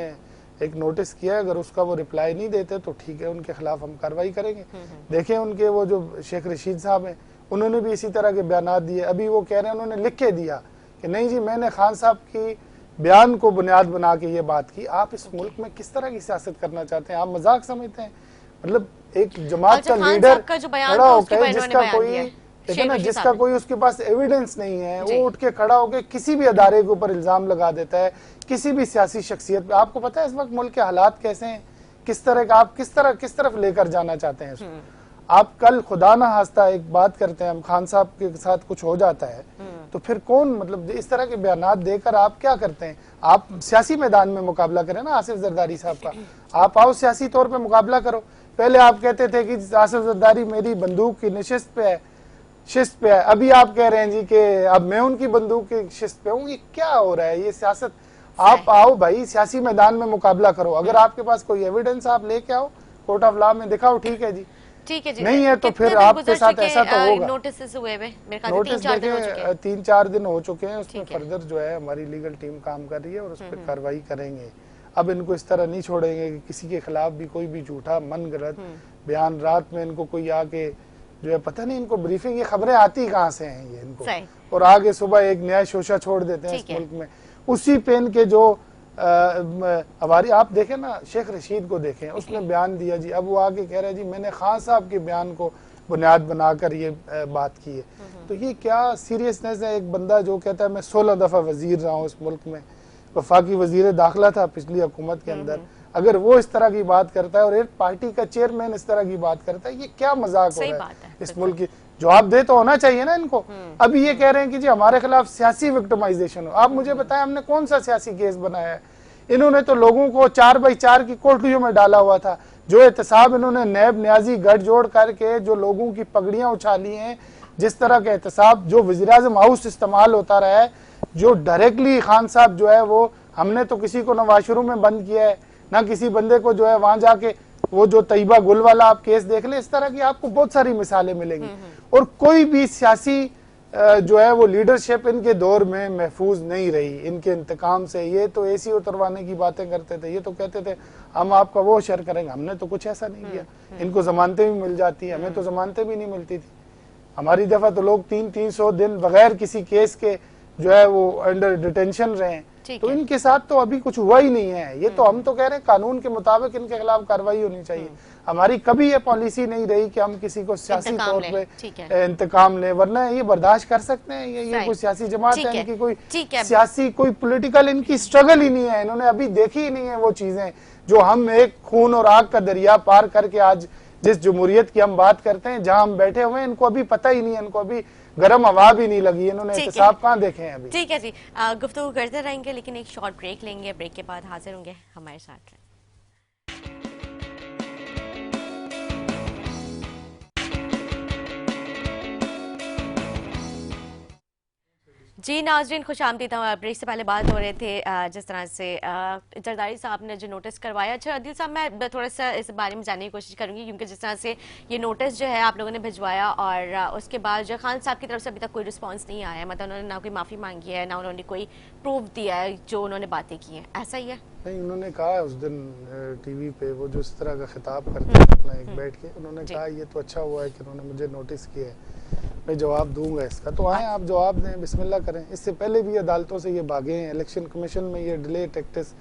एक नोटिस किया है, अगर उसका वो रिप्लाई नहीं देते तो ठीक है, उनके खिलाफ हम कार्रवाई करेंगे। देखें उनके वो जो शेख रशीद साहब हैं उन्होंने भी इसी तरह के बयानात दिए, अभी वो कह रहे हैं उन्होंने लिख के दिया कि नहीं जी मैंने खान साहब की बयान को बुनियाद बना के ये बात की। आप इस मुल्क में किस तरह की सियासत करना चाहते हैं? आप मजाक समझते हैं? मतलब एक जमात का लीडर खड़ा होकर जिसका कोई देखो ना, जिसका कोई उसके पास एविडेंस नहीं है, वो उठ के खड़ा होकर किसी भी अदारे के ऊपर इल्जाम लगा देता है, किसी भी सियासी शख्सियत पे। आपको पता है इस वक्त मुल्क के हालात कैसे हैं, किस तरह का आप किस तरफ लेकर जाना चाहते हैं इसको? आप कल खुदा ना हास्ता एक बात करते हैं, हम खान साहब के साथ कुछ हो जाता है तो फिर कौन, मतलब इस तरह के बयानात देकर आप क्या करते हैं? आप सियासी मैदान में मुकाबला करें ना आसिफ जरदारी साहब का, आप आओ सियासी तौर पे मुकाबला करो। पहले आप कहते थे कि आसिफ जरदारी मेरी बंदूक की शिस्त पे है, अभी आप कह रहे हैं जी कि अब मैं उनकी बंदूक की शिस्त पे हूँ। ये क्या हो रहा है? ये सियासत। आप आओ भाई सियासी मैदान में मुकाबला करो, अगर आपके पास कोई एविडेंस आप लेके आओ, कोर्ट ऑफ लॉ में दिखाओ, ठीक है जी। ठीक है जी। नहीं है तो फिर आपके साथ ऐसा तो होगा। नोटिस हुए मेरे ख्याल नोटिस देखे 3-4 दिन हो चुके हैं, उसमें फर्दर जो है हमारी लीगल टीम काम कर रही है और उस पर कार्रवाई करेंगे। अब इनको इस तरह नहीं छोड़ेंगे कि किसी के खिलाफ भी कोई भी झूठा मन गलत बयान, रात में इनको कोई आके जो है पता नहीं इनको ब्रीफिंग, ये खबरें आती कहाँ से हैं ये इनको, और आगे सुबह एक नया शोशा छोड़ देते हैं इस मुल्क में। उसी पेन के जो हमारी आप देखें ना, शेख रशीद को देखें, उसने बयान दिया जी, अब वो आके कह रहा है जी मैंने खान साहब के बयान को बुनियाद बनाकर ये बात की है। तो ये क्या सीरियसनेस है? एक बंदा जो कहता है मैं 16 दफा वजीर रहा हूँ इस मुल्क में, वफाकी वजीर दाखिला था पिछली हुकूमत के अंदर, अगर वो इस तरह की बात करता है और एक पार्टी का चेयरमैन इस तरह की बात करता है, ये क्या मजाक हो रहा है इस मुल्क की? जवाब दे तो होना चाहिए ना इनको। अभी ये कह रहे हैं कि जी हमारे खिलाफ सियासी विक्टिमाइजेशन हो। आप मुझे बताएं हमने कौन सा सियासी केस बनाया है? इन्होंने तो लोगों को 4x4 की कोठरियों में डाला हुआ था। जो एहतसाब इन्होंने नैब न्याजी गठजोड़ करके जो लोगों की पगड़ियां उछाली हैं, जिस तरह का एहतसाब जो वज़ीर-ए-आज़म हाउस इस्तेमाल होता रहा है, जो डायरेक्टली खान साहब जो है वो, हमने तो किसी को न वाशरूम में बंद किया है ना किसी बंदे को जो है वहां जाके, वो जो तैयबा गुल वाला आप केस देख ले, इस तरह की आपको बहुत सारी मिसालें मिलेंगी। और कोई भी सियासी जो है वो लीडरशिप इनके दौर में महफूज नहीं रही इनके इंतकाम से। ये तो एसी उतरवाने की बातें करते थे, ये तो कहते थे हम आपका वो शर करेंगे, हमने तो कुछ ऐसा नहीं किया। इनको जमानतें भी मिल जाती है, हमें तो जमानतें भी नहीं मिलती थी। हमारी दफा तो लोग 300 दिन बगैर किसी केस के जो है वो अंडर डिटेंशन रहे हैं। तो इनके साथ तो अभी कुछ हुआ ही नहीं है। ये तो हम तो कह रहे हैं कानून के मुताबिक इनके खिलाफ कार्रवाई होनी चाहिए। हमारी कभी ये पॉलिसी नहीं रही कि हम किसी को सियासी तौर पे इंतकाम लें, वरना ये बर्दाश्त कर सकते हैं। ये कोई सियासी जमात है, इनकी कोई सियासी कोई पॉलिटिकल इनकी स्ट्रगल ही नहीं है। इन्होंने अभी देखी ही नहीं है वो चीजें जो हम एक खून और आग का दरिया पार करके आज जिस जमहूरियत की हम बात करते हैं, जहां हम बैठे हुए हैं, इनको अभी पता ही नहीं है, इनको अभी गर्म हवा भी नहीं लगी। इन्होंने एहतसाब कहाँ देखे हैं अभी। ठीक है जी, गुफ्तगू करते रहेंगे, लेकिन एक शॉर्ट ब्रेक लेंगे। ब्रेक के बाद हाजिर होंगे, हमारे साथ। जी नाज़रीन, खुश आमदीद। ब्रेक से पहले बात हो रहे थे जिस तरह से जरदारी साहब ने जो नोटिस करवाया। अच्छा अदिल साहब, मैं थोड़ा सा इस बारे में जानने की कोशिश करूंगी, क्योंकि जिस तरह से ये नोटिस जो है आप लोगों ने भिजवाया और उसके बाद जो खान साहब की तरफ से अभी तक कोई रिस्पांस नहीं आया, मतलब उन्होंने ना कोई माफ़ी मांगी है, ना उन्होंने कोई प्रूफ दिया है जो उन्होंने बातें की हैं, ऐसा ही है? नहीं, उन्होंने कहा उस दिन टीवी पे वो जो इस तरह का खिताब करते हैं अपना एक बैठ के, उन्होंने कहा ये तो अच्छा हुआ है कि उन्होंने मुझे नोटिस किया है, मैं जवाब दूंगा इसका। तो आए आप जवाब दें, बिस्मिल्लाह करें। इससे पहले भी अदालतों से ये भागे हैं, इलेक्शन कमीशन में ये डिले टैक्टिस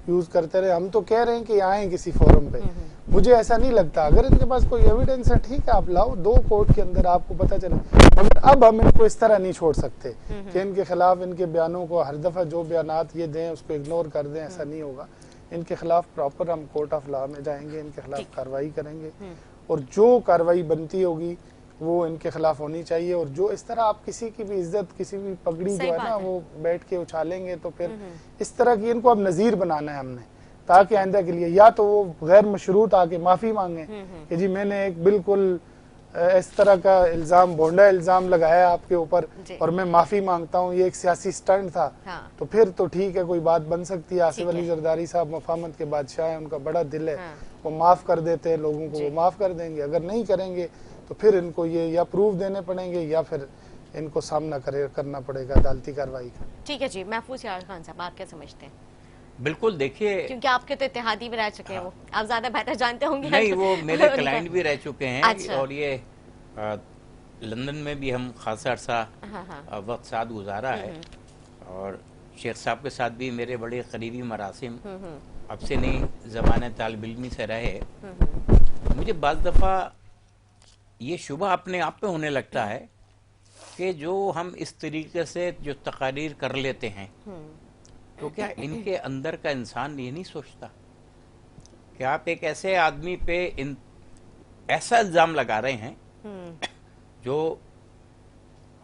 यूज करते रहे। हम तो कह रहे हैं कि आए किसी फोरम पे, मुझे ऐसा नहीं लगता। अगर इनके पास कोई एविडेंस है ठीक है, आप लाओ, 2 कोर्ट के अंदर आपको पता चले। मगर अब हम इनको इस तरह नहीं छोड़ सकते कि इनके खिलाफ इनके बयानों को हर दफा जो बयानात ये दें उसको इग्नोर कर दें, ऐसा नहीं होगा। इनके खिलाफ प्रॉपर हम कोर्ट ऑफ लॉ में जाएंगे, इनके खिलाफ कार्रवाई करेंगे और जो कार्रवाई बनती होगी वो इनके खिलाफ होनी चाहिए। और जो इस तरह आप किसी की भी इज्जत, किसी भी पगड़ी जो है ना वो बैठ के उछालेंगे, तो फिर इस तरह की इनको अब नजीर बनाना है हमने, ताकि आइंदा के लिए या तो वो गैर मशरूत आके माफी मांगे कि जी मैंने एक बिल्कुल इस तरह का इल्जाम, भोंडा इल्जाम लगाया आपके ऊपर और मैं माफी मांगता हूँ, ये एक सियासी स्टंट था। तो फिर तो ठीक है, कोई बात बन सकती है। आसिफ अली जरदारी साहब मफामत के बादशाह हैं, उनका बड़ा दिल है, वो माफ कर देते हैं लोगों को, वो माफ कर देंगे। अगर नहीं करेंगे तो फिर इनको ये या प्रूफ देने पड़ेंगे या फिर इनको सामना करना पड़ेगा अदालती कार्रवाई का। ठीक है जी, महफूज यार खान साहब, आप क्या समझते हैं? बिल्कुल, देखिए, क्योंकि आपके तो इत्तेहादी भी रह चुके हैं, वो आप ज्यादा बेहतर जानते होंगे। नहीं, वो मेरे क्लाइंट भी रह चुके हैं। अच्छा। और ये लंदन में भी हम खासा अर्सा वक्त साथ गुजारा है और शेख साहब के साथ भी मेरे बड़े करीबी मरासिम अब से नहीं, ज़माने तालिब इल्मी से रहे। मुझे बाज़ दफ़ा ये शुबा अपने आप पे होने लगता है कि जो हम इस तरीके से जो तकारीर कर लेते हैं, तो क्या इनके अंदर का इंसान ये नहीं सोचता कि आप एक ऐसे आदमी पे ऐसा इल्ज़ाम लगा रहे हैं जो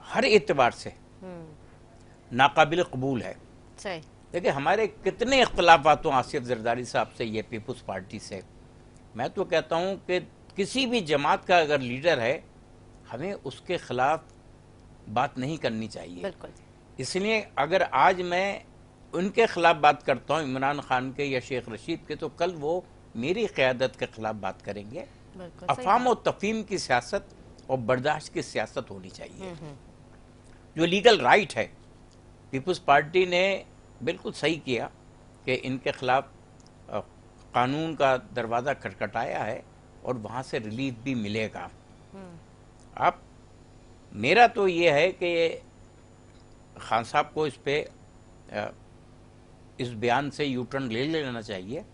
हर एतबार से नाकाबिल कबूल है। देखिए, हमारे कितने इख्तलाफात आसिफ जरदारी साहब से, ये पीपुल्स पार्टी से, मैं तो कहता हूँ कि किसी भी जमात का अगर लीडर है, हमें उसके खिलाफ बात नहीं करनी चाहिए। इसलिए अगर आज मैं उनके खिलाफ बात करता हूँ, इमरान खान के या शेख रशीद के, तो कल वो मेरी क़यादत के खिलाफ बात करेंगे। अफाम और तफहीम की सियासत और बर्दाश्त की सियासत होनी चाहिए। जो लीगल राइट है, पीपुल्स पार्टी ने बिल्कुल सही किया कि इनके खिलाफ कानून का दरवाज़ा खटखटाया है और वहाँ से रिलीफ भी मिलेगा। आप मेरा तो ये है कि खान साहब को इस पे इस बयान से यू टर्न ले लेना चाहिए,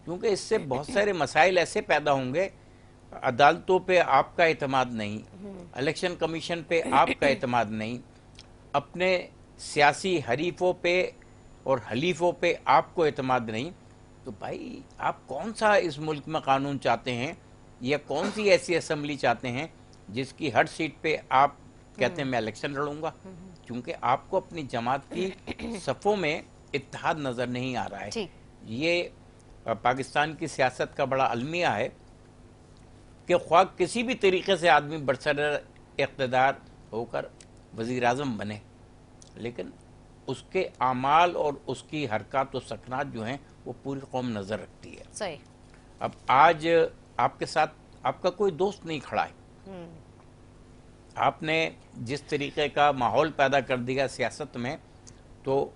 क्योंकि इससे बहुत सारे मसाइल ऐसे पैदा होंगे। अदालतों पे आपका एतमाद नहीं, इलेक्शन कमीशन पे आपका एतमाद नहीं, अपने सियासी हरीफों पे और हलीफों पे आपको एतमाद नहीं, तो भाई आप कौन सा इस मुल्क में कानून चाहते हैं, या कौन सी ऐसी असेंबली चाहते हैं जिसकी हर सीट पे आप कहते हैं मैं इलेक्शन लड़ूंगा? क्योंकि आपको अपनी जमात की सफ़ों में इत्तेहाद नज़र नहीं आ रहा है। ये पाकिस्तान की सियासत का बड़ा अलमिया है कि ख्वाह किसी भी तरीके से आदमी बरसर इक़्तिदार होकर वज़ीर आज़म बने, लेकिन उसके आमाल और उसकी हरकत और सकनात जो हैं वो पूरी कौम नज़र रखती है। सही। अब आज आपके साथ आपका कोई दोस्त नहीं खड़ा है, आपने जिस तरीके का माहौल पैदा कर दिया सियासत में, तो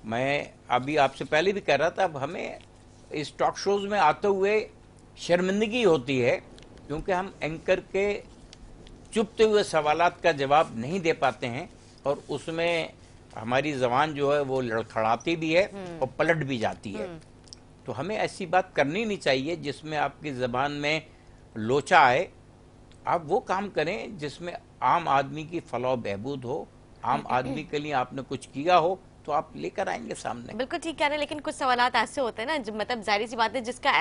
मैं अभी आपसे पहले भी कह रहा था, अब हमें इस टॉक शोज़ में आते हुए शर्मिंदगी होती है, क्योंकि हम एंकर के चुपते हुए सवालात का जवाब नहीं दे पाते हैं, और उसमें हमारी ज़बान जो है वो लड़खड़ाती भी है और पलट भी जाती है। तो हमें ऐसी बात करनी नहीं चाहिए जिसमें आपकी ज़बान में लोचा आए। आप वो काम करें जिसमें आम आदमी की फलाह बहबूद हो, आम आदमी के लिए आपने कुछ किया हो, तो आप लेकर आएंगे सामने। बिल्कुल ठीक कह रहे हैं, लेकिन कुछ सवालात ऐसे होते हैं ना, मतलब जाहिर सी बात है जिसका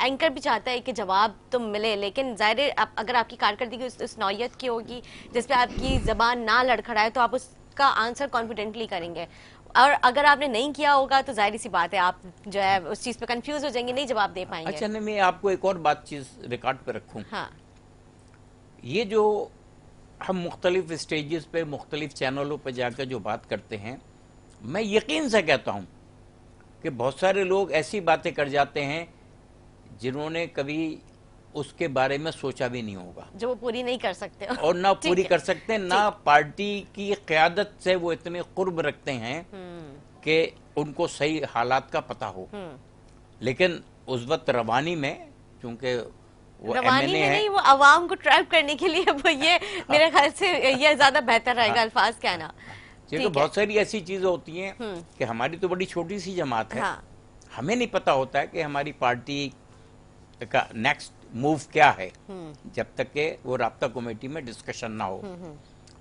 एंकर भी चाहता है कि जवाब तो मिले, लेकिन जाहिर अगर आपकी कारकर्दगी उस नौयत की होगी जिस पे आपकी ज़बान ना लड़खड़ाए, तो आप उसका आंसर कॉन्फिडेंटली करेंगे। और अगर आपने नहीं किया होगा तो जाहिर सी बात है आप जो है उस चीज़ पे कंफ्यूज हो जाएंगे, नहीं जवाब दे पाएंगे। अच्छा, मैं आपको एक और बात चीज़ रिकॉर्ड पे रखूँ। हाँ, ये जो हम मुख्तलिफ स्टेजेस पे मुख्तलिफ चैनलों पे जाकर जो बात करते हैं, मैं यकीन से कहता हूँ कि बहुत सारे लोग ऐसी बातें कर जाते हैं जिन्होंने कभी उसके बारे में सोचा भी नहीं होगा, जो वो पूरी नहीं कर सकते और ना पूरी कर सकते, ना पार्टी की क़यादत से वो इतने कुर्ब रखते हैं कि उनको सही हालात का पता हो। लेकिन उस वक्त रवानी में, क्योंकि वो रवानी में नहीं, वो आवाम को ट्रैप करने के लिए, वो ये मेरे ख्याल से ये ज्यादा बेहतर रहेगा अल्फाज कहना। क्योंकि बहुत सारी ऐसी चीजें होती हैं कि हमारी तो बड़ी छोटी सी जमात है, हमें नहीं पता होता है कि हमारी पार्टी का नेक्स्ट मूव क्या है, जब तक के वो राब्ता कमेटी में डिस्कशन ना हो।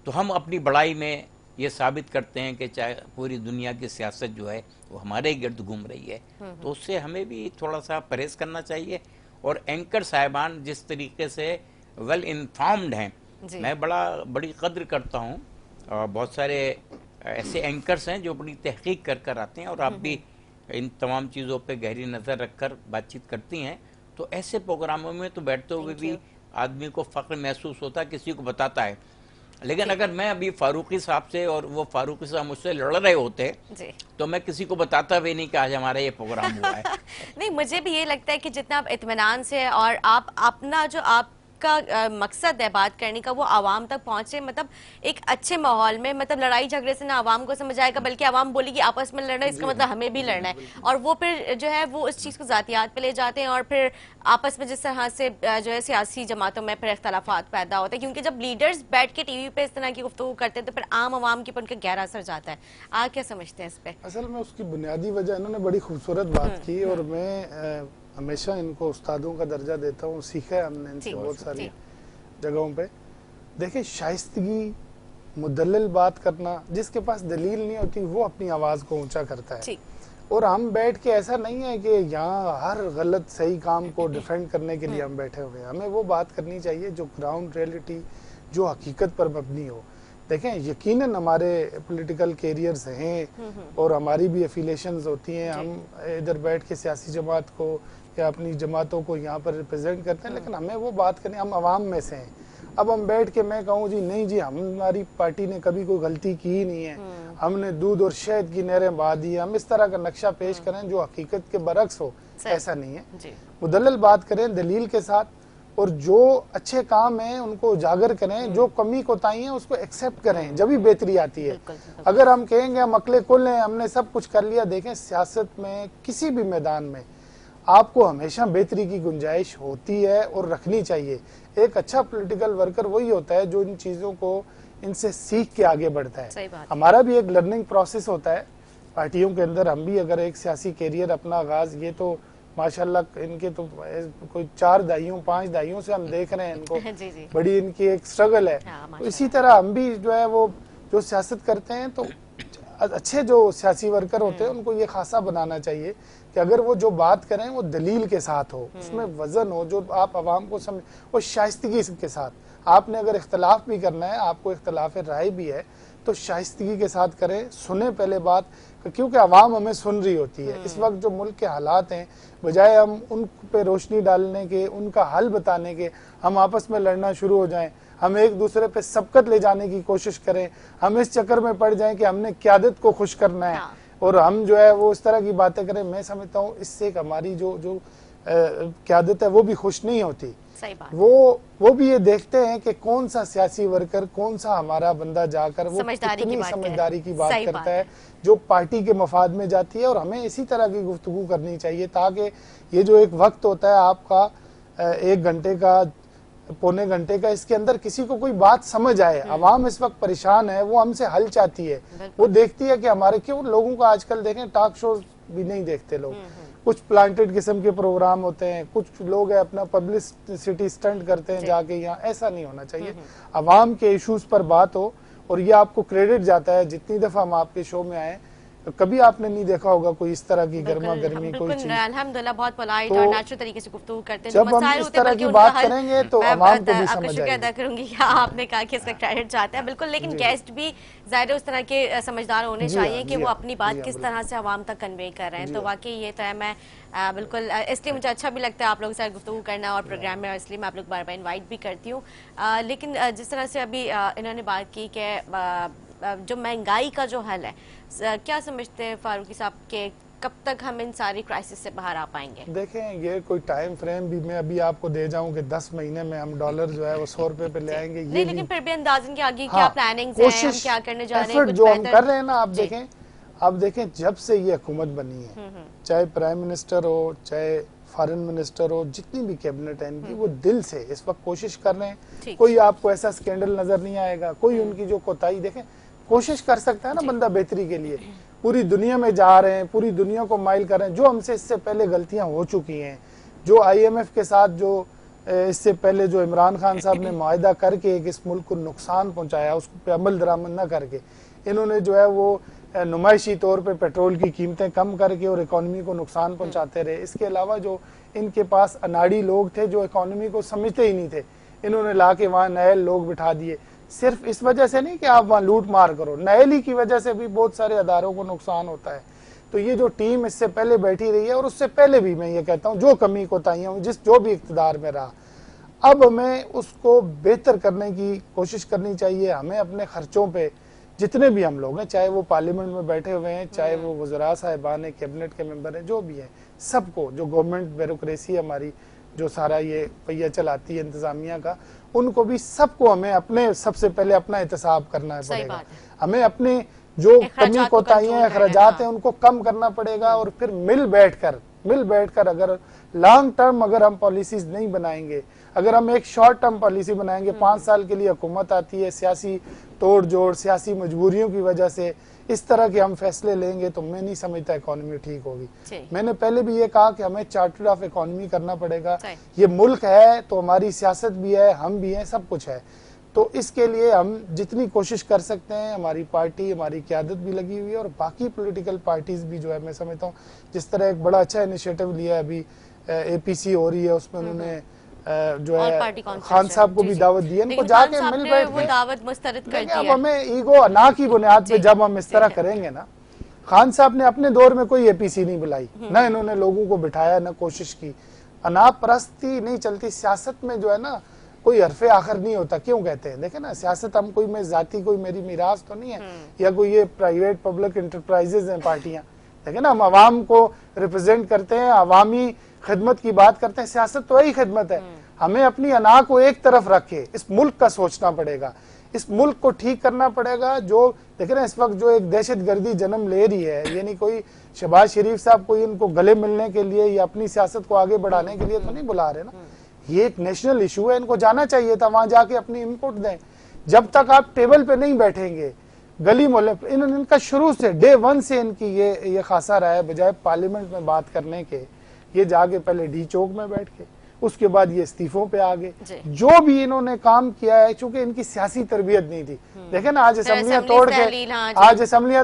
तो हम अपनी बड़ाई में ये साबित करते हैं कि चाहे पूरी दुनिया की सियासत जो है वो हमारे ही गिर्द घूम रही है, तो उससे हमें भी थोड़ा सा परहेज करना चाहिए। और एंकर साहिबान जिस तरीके से वेल इन्फॉर्म्ड हैं, मैं बड़ी कद्र करता हूँ। बहुत सारे ऐसे एंकर्स हैं जो बड़ी तहकीक कर कर आते हैं, और आप भी इन तमाम चीज़ों पे गहरी नज़र रखकर बातचीत करती हैं, तो ऐसे प्रोग्रामों में तो बैठते हुए भी आदमी को फ़ख्र महसूस होता है, किसी को बताता है। लेकिन अगर मैं अभी फारूकी साहब से और वो फारूकी साहब मुझसे लड़ रहे होते तो मैं किसी को बताता भी नहीं कि आज हमारा ये प्रोग्राम हुआ है। नहीं, मुझे भी ये लगता है कि जितना आप इत्मीनान से और आप अपना जो आपका मकसद है बात करने का वो आवाम तक पहुंचे, मतलब एक अच्छे माहौल में, मतलब लड़ाई झगड़े से ना आवाम को समझ आएगा, बल्कि आवाम बोलेगी आपस में लड़ना है, इसका मतलब हमें भी लड़ना है, और वो फिर जो है वो उस चीज़ को ज़ातियात पे ले जाते हैं, और फिर आपस में जिस तरह से जो है सियासी जमातों में फिर इख्तलाफात पैदा होते हैं, क्योंकि जब लीडर्स बैठ के टीवी पे इस तरह की गुफ्तगू करते हैं तो फिर आम आवाम के ऊपर उनका गहरा असर जाता है। आप क्या समझते हैं इस पे? असल में उसकी बुनियादी वजह इन्होंने बड़ी खूबसूरत बात की, और मैं हमेशा इनको उस्तादों का दर्जा देता हूँ, सीखा है हमने इनसे बहुत सारी जगहों पे। देखिए, शाइस्तगी, मुदल्लिल बात करना, जिसके पास दलील नहीं होती वो अपनी आवाज़ को ऊंचा करता है, और हम बैठ के ऐसा नहीं है कि यहाँ हर गलत सही काम को डिफेंड करने के लिए हम बैठे हुए हैं। हमें वो बात करनी चाहिए जो ग्राउंड रियलिटी, जो हकीकत पर मबनी हो। देखें, यकीनन हमारे पॉलिटिकल कैरियर्स हैं और हमारी भी एफिलेशंस होती हैं, हम इधर बैठ के सियासी जमात को या अपनी जमातों को यहाँ पर रिप्रेजेंट करते हैं, लेकिन हमें वो बात करनी, हम आवाम में से हैं। अब हम बैठ के मैं कहूँ जी नहीं जी हमारी पार्टी ने कभी कोई गलती की ही नहीं है, हमने दूध और शहद की नहरें बहा दी, हम इस तरह का नक्शा पेश करें जो हकीकत के बरक्स हो, ऐसा नहीं है। मुदल्लल बात करें दलील के साथ, और जो अच्छे काम हैं उनको उजागर करें, जो कमी कोताही है उसको एक्सेप्ट करें, जब भी बेहतरी आती है। अगर हम कहेंगे हम अकले कुल हैं, हमने सब कुछ कर लिया, देखें सियासत में किसी भी मैदान में आपको हमेशा बेहतरी की गुंजाइश होती है और रखनी चाहिए। एक अच्छा पॉलिटिकल वर्कर वही होता है जो इन चीज़ों को इनसे सीख के आगे बढ़ता है। हमारा भी एक लर्निंग प्रोसेस होता है पार्टियों के अंदर। हम भी अगर एक सियासी कैरियर अपना आगाज, ये तो माशाल्लाह इनके तो कोई 4 दहाइयों 5 दहाइयों से हम देख रहे हैं इनको, जी। बड़ी इनकी एक स्ट्रगल है। तो इसी तरह हम भी जो है वो जो सियासत करते हैं, तो अच्छे जो सियासी वर्कर होते हैं उनको ये खासा बनाना चाहिए कि अगर वो जो बात करें वो दलील के साथ हो, उसमें वजन हो, जो आप आवाम को समझ, वो शाइस्तगी के साथ। आपने अगर इख्तलाफ भी करना है, आपको इख्तलाफ राय भी है, तो शाइस्तगी के साथ करें, सुने पहले बात, क्योंकि आवाम हमें सुन रही होती है। इस वक्त जो मुल्क के हालात हैं, बजाय हम उन पे रोशनी डालने के, उनका हल बताने के, हम आपस में लड़ना शुरू हो जाएं, हम एक दूसरे पे सबकत ले जाने की कोशिश करें, हम इस चक्कर में पड़ जाएं कि हमने क़यादत को खुश करना है, और हम जो है वो इस तरह की बातें करें। मैं समझता हूँ इससे हमारी जो क़यादत है वो भी खुश नहीं होती। सही बात। वो भी ये देखते हैं कि कौन सा सियासी वर्कर, कौन सा हमारा बंदा जाकर वो कितनी समझदारी की बात करता है जो पार्टी के मफाद में जाती है। और हमें इसी तरह की गुफ्तगू करनी चाहिए ताकि ये जो एक वक्त होता है आपका 1 घंटे का, पौने घंटे का, इसके अंदर किसी को कोई बात समझ आए। अवाम इस वक्त परेशान है, वो हमसे हल चाहती है, वो देखती है कि हमारे, क्यों लोगों का आजकल देखें टॉक शो भी नहीं देखते लोग, कुछ प्लांटेड किस्म के प्रोग्राम होते हैं, कुछ लोग है अपना पब्लिसिटी स्टंट करते हैं जाके यहाँ। ऐसा नहीं होना चाहिए। अवाम के इश्यूज पर बात हो, और ये आपको क्रेडिट जाता है। जितनी दफा हम आपके शो में आए, तो कभी आपने नहीं देखा होगा कोई इस तरह की गर्मा गर्मी कोई चीज। अल्हम्दुलिल्लाह बहुत पोलाइट और नेचुरल तरीके से गुफ्तगू करते हैं। जब हम इस तरह की बात करेंगे तो आवाम को भी समझ आएगी। अदा करूंगी कि आपने कहा कि इसका क्रेडिट चाहते हैं, बिल्कुल, लेकिन गेस्ट भी ज़ाहिर उस तरह के समझदार होने चाहिए कि वो अपनी बात किस तरह से आवाम तक कन्वे कर रहे हैं। तो वाकई ये तो है, मैं बिल्कुल, इसलिए मुझे अच्छा भी लगता है आप लोगों के साथ गुफ्तगू करना और प्रोग्राम में, इसलिए मैं आप लोग बार बार इन्वाइट भी करती हूँ। लेकिन जिस तरह से अभी इन्होंने बात की कि जो महंगाई का जो हल है, क्या समझते हैं फारूकी साहब के कब तक हम इन सारी क्राइसिस से बाहर आ पाएंगे? देखें, ये कोई टाइम फ्रेम भी मैं अभी आपको दे जाऊं कि 10 महीने में हम डॉलर जो है वो 100 रुपए पे ले आएंगे, नहीं, लेकिन फिर भी अंदाजन के आगे क्या प्लानिंग है, हम क्या करने जा रहे हैं, जो हम कर रहे हैं ना, आप देखें जब से ये हुकूमत बनी है, चाहे प्राइम मिनिस्टर हो, चाहे फॉरेन मिनिस्टर हो, जितनी भी कैबिनेट है इनकी, वो दिल से इस वक्त कोशिश कर रहे हैं। कोई आपको ऐसा स्कैंडल नजर नहीं आएगा, कोई उनकी जो कोताही, देखें कोशिश कर सकता है ना बंदा बेहतरी के लिए, पूरी दुनिया में जा रहे हैं, पूरी दुनिया को माइल कर रहे हैं। जो हमसे इससे पहले गलतियां हो चुकी हैं, जो IMF के साथ जो इससे पहले जो इमरान खान साहब ने मुआहदा करके एक इस मुल्क को नुकसान पहुंचाया, उस पर अमल दरामद न करके इन्होंने जो है वो नुमाइशी तौर पे पेट्रोल की कीमतें कम करके और इकोनॉमी को नुकसान पहुंचाते रहे। इसके अलावा जो इनके पास अनाड़ी लोग थे जो इकोनॉमी को समझते ही नहीं थे, इन्होंने ला के वहाँ नए लोग बिठा दिए। सिर्फ इस वजह से नहीं कि आप वहाँ लूट मार करो, नएली की वजह से भी बहुत सारे अदारों को नुकसान होता है। तो ये जो टीम इससे पहले बैठी रही है, और उससे पहले भी मैं ये कहता हूँ जो कमी कोताहियां जो भी इक़्तिदार में रहा, अब हमें उसको बेहतर करने की कोशिश करनी चाहिए। हमें अपने खर्चों पे जितने भी हम लोग हैं, चाहे वो पार्लियामेंट में बैठे हुए हैं, चाहे वो वज़रा साहिबान हैं, कैबिनेट के मेंबर हैं, जो भी हैं, सबको, जो गवर्नमेंट ब्यूरोक्रेसी हमारी जो सारा ये पहिया चलाती है इंतजामिया का, उनको भी सबको हमें अपने सबसे पहले अपना एहतसाब करना पड़ेगा। हमें अपने जो कमी कोताहियां अखराजात हैं उनको कम करना पड़ेगा, और फिर मिल बैठकर अगर लॉन्ग टर्म अगर हम पॉलिसीज नहीं बनाएंगे, अगर हम एक शॉर्ट टर्म पॉलिसी बनाएंगे, 5 साल के लिए हुकूमत आती है, सियासी तोड़ जोड़, सियासी मजबूरियों की वजह से इस तरह के हम फैसले लेंगे, तो मैं नहीं समझता इकोनॉमी ठीक होगी। मैंने पहले भी ये कहा कि हमें चार्टर्ड ऑफ इकोनॉमी करना पड़ेगा। ये मुल्क है तो हमारी सियासत भी है, हम भी हैं, सब कुछ है। तो इसके लिए हम जितनी कोशिश कर सकते हैं, हमारी पार्टी, हमारी क़यादत भी लगी हुई है, और बाकी पॉलिटिकल पार्टीज भी जो है, मैं समझता हूँ जिस तरह एक बड़ा अच्छा इनिशिएटिव लिया है अभी APC हो रही है, उसमें उन्होंने जो है खान साहब को भी दावत दी है, इनको जाके मिल बैठ के दावत मुस्तरद कर दी है। अब हमें ईगो ना की बुनियाद पे जब हम इस तरह करेंगे ना, खान साहब ने अपने दौर में कोई APC नहीं बुलाई, ना इन्होंने लोगों को बिठाया, ना कोशिश की। अनाप परस्ती नहीं चलती सियासत में, जो है ना कोई हरफे आखिर नहीं होता। क्यों कहते हैं, देखे ना, सियासत हम कोई, मैं जाती कोई मेरी मीरास तो नहीं है, या कोई ये प्राइवेट पब्लिक इंटरप्राइजेज हैं पार्टियां, देखे ना, हम आवाम को रिप्रेजेंट करते हैं, अवामी खिदमत की बात करते हैं। सियासत तो यही खिदमत है। हमें अपनी अना को एक तरफ रखे इस मुल्क का सोचना पड़ेगा, इस मुल्क को ठीक करना पड़ेगा। जो देख रहे हैं इस वक्त जो एक दहशतगर्दी जन्म ले रही है, यानी कोई शहबाज शरीफ साहब कोई इनको गले मिलने के लिए या अपनी सियासत को आगे बढ़ाने के लिए तो नहीं बुला रहे ना। ये एक नेशनल इशू है, इनको जाना चाहिए था, वहां जाके अपनी इनपुट दें। जब तक आप टेबल पे नहीं बैठेंगे, गली मोहल्ले, इनका शुरू से डे वन से इनकी ये खासा रहा है, बजाय पार्लियामेंट में बात करने के ये जाके पहले डी चौक में बैठ के, उसके बाद ये इस्तीफों पे आ गए। जो भी इन्होंने काम किया है, चूंकि इनकी सियासी तरबियत नहीं थी, देखे ना आज असेंबलियां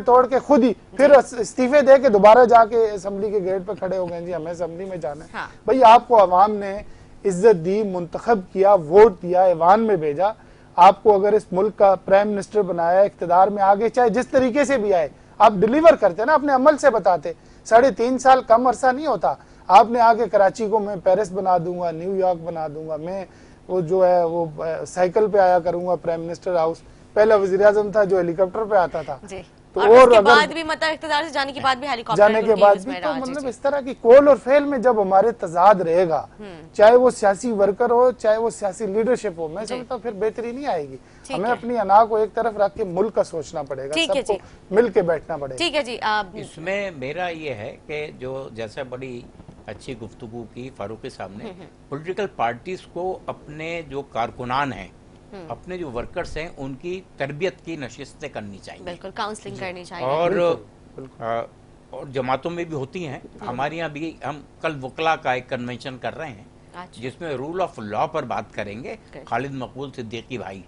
तोड़ के खुद ही फिर इस्तीफे दे के दोबारा जाके असेंबली के गेट पे खड़े हो गए, जी हमें असेंबली में जाना है। भाई आपको अवाम ने इज्जत दी, मुंतखब किया, वोट दिया, ऐवान में भेजा, आपको अगर इस मुल्क का प्राइम मिनिस्टर बनाया, इख्तिदार में आगे चाहे जिस तरीके से भी आए, आप डिलीवर करते ना, अपने अमल से बताते। 3.5 साल कम अरसा नहीं होता। आपने आगे कराची को मैं पेरिस बना दूंगा, न्यूयॉर्क बना दूंगा, मैं वो जो है वो साइकिल पे आया करूंगा प्राइम मिनिस्टर हाउस। पहला वजीर आजम था जो हेलीकॉप्टर पे आता था, तो और उसके बाद भी मतलब इख्तिदार से जाने के बाद भी हेलीकॉप्टर जाने के बाद भी, तो मतलब इस तरह की कोल और फेल में जब हमारे तजाद रहेगा, चाहे वो सियासी वर्कर हो, चाहे वो सियासी लीडरशिप हो, मैं समझता हूँ फिर बेहतरी नहीं आएगी। हमें अपनी अना को एक तरफ रख के मुल्क का सोचना पड़ेगा, सबको मिल के बैठना पड़ेगा। ठीक है जी। इसमें मेरा ये है कि जो जैसे बड़ी अच्छी गुफ्तगू की फारूकी साहब ने, पॉलिटिकल पार्टीज को अपने जो कारकुनान हैं, अपने जो वर्कर्स हैं, उनकी तरबियत की नशिस्तें करनी चाहिए, बिल्कुल काउंसलिंग करनी चाहिए। और जमातों में भी होती हैं, हमारे यहाँ भी हम कल वकला का एक कन्वेंशन कर रहे हैं जिसमें रूल ऑफ लॉ पर बात करेंगे, खालिद मकबूल सिद्दीकी भाई,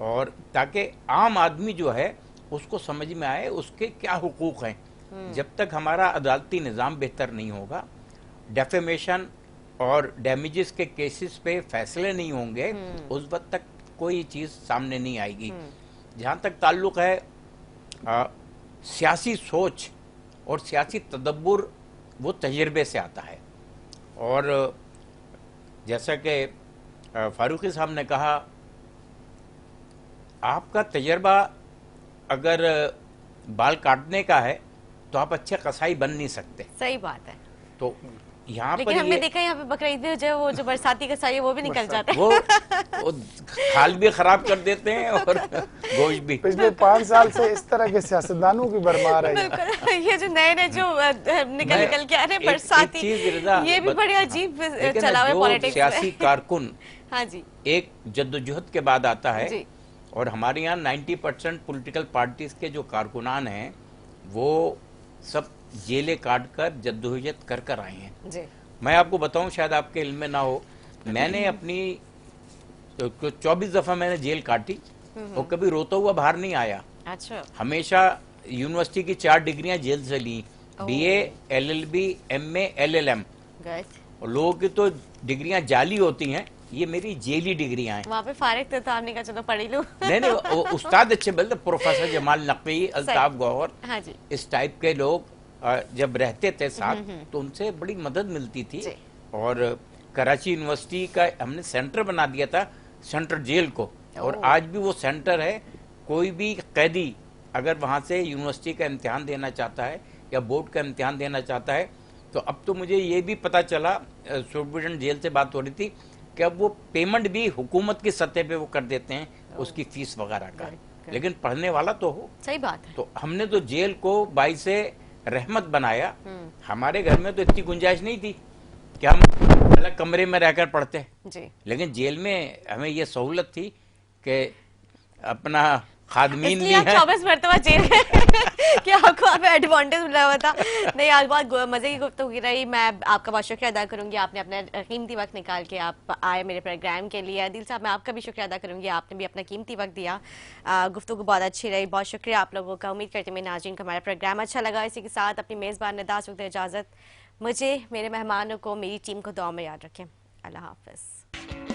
और ताकि आम आदमी जो है उसको समझ में आए उसके क्या हुकूक हैं। जब तक हमारा अदालती निज़ाम बेहतर नहीं होगा, डेफेमेशन और डैमेजेस के केसेस पे फैसले नहीं होंगे, उस वक्त तक कोई चीज़ सामने नहीं आएगी। जहाँ तक ताल्लुक है सियासी सोच और सियासी तदब्बुर, वो तजर्बे से आता है। और जैसा कि फारूकी साहब ने कहा, आपका तजर्बा अगर बाल काटने का है तो आप अच्छे कसाई बन नहीं सकते। सही बात है। तो यहाँ लेकिन हमने देखा यहाँ पे बकरीद में जो वो जो बरसाती कसाई है वो भी निकल जाता है, वो खाल भी खराब कर देते हैं और गोश्त भी। पिछले 5 साल से इस तरह के सियासतदानों की भरमार है। ये जो नए जो निकल के आ रहे बरसाती, ये भी बड़ी अजीब चला हुआ पॉलिटिक्स। सियासी कारकुन हाँ जी, एक जद्दोजहद के बाद आता है, और हमारे यहाँ 90% पॉलिटिकल पार्टीज के जो कारकुनान हैं वो सब जेलें काट कर जद्दोजहद कर कर आए हैं जी। मैं आपको बताऊं, शायद आपके इल्म में ना हो, मैंने अपनी 24 दफा मैंने जेल काटी और कभी रोता हुआ बाहर नहीं आया। अच्छा। हमेशा यूनिवर्सिटी की 4 डिग्रियां जेल से ली, BA, LLB, MA, LLM, और लोगों की तो डिग्रियां जाली होती हैं, ये मेरी जेली डिग्रियां हैं। वहाँ पे फारिग थे तो आपने कहा चलो पढ़ी लूं। नहीं, उस्ताद अच्छे बोलते, प्रोफेसर जमाल नकवी, अल्ताफ गौहर, हाँ जी, इस टाइप के लोग जब रहते थे साथ तो उनसे बड़ी मदद मिलती थी। और कराची यूनिवर्सिटी का हमने सेंटर बना दिया था, सेंट्रल जेल को, और आज भी वो सेंटर है। कोई भी कैदी अगर वहाँ से यूनिवर्सिटी का इम्तिहान देना चाहता है या बोर्ड का इम्तिहान देना चाहता है, तो अब तो मुझे ये भी पता चला, सुपरविजन जेल से बात हो रही थी कि अब वो पेमेंट भी हुकूमत की सतह पे वो कर देते हैं उसकी फीस वगैरह का, लेकिन पढ़ने वाला तो हो। सही बात है। तो हमने तो जेल को बाइसे रहमत बनाया। हमारे घर में तो इतनी गुंजाइश नहीं थी कि हम अलग कमरे में रहकर पढ़ते जी, लेकिन जेल में हमें ये सहूलत थी कि अपना खादमीन भी है, 24 मरतबा जेल कि आपको आप एडवांटेज मिला हुआ था। नहीं, आज बहुत मजे की गुफ्तगू रही। मैं आपका बहुत शुक्रिया अदा करूंगी, आपने अपना कीमती वक्त निकाल के आप आए मेरे प्रोग्राम के लिए। दिल साहब, मैं आपका भी शुक्रिया अदा करूंगी, आपने भी अपना कीमती वक्त दिया। गुफ्तगू बहुत अच्छी रही, बहुत शुक्रिया आप लोगों का। उम्मीद करती हूँ मेरे नाज़रीन को हमारा प्रोग्राम अच्छा लगा। इसी के साथ अपनी मेज़बान निदास वक्त इजाज़त, मुझे, मेरे मेहमानों को, मेरी टीम को दुआ में याद रखें। अल्लाह हाफ़िज़।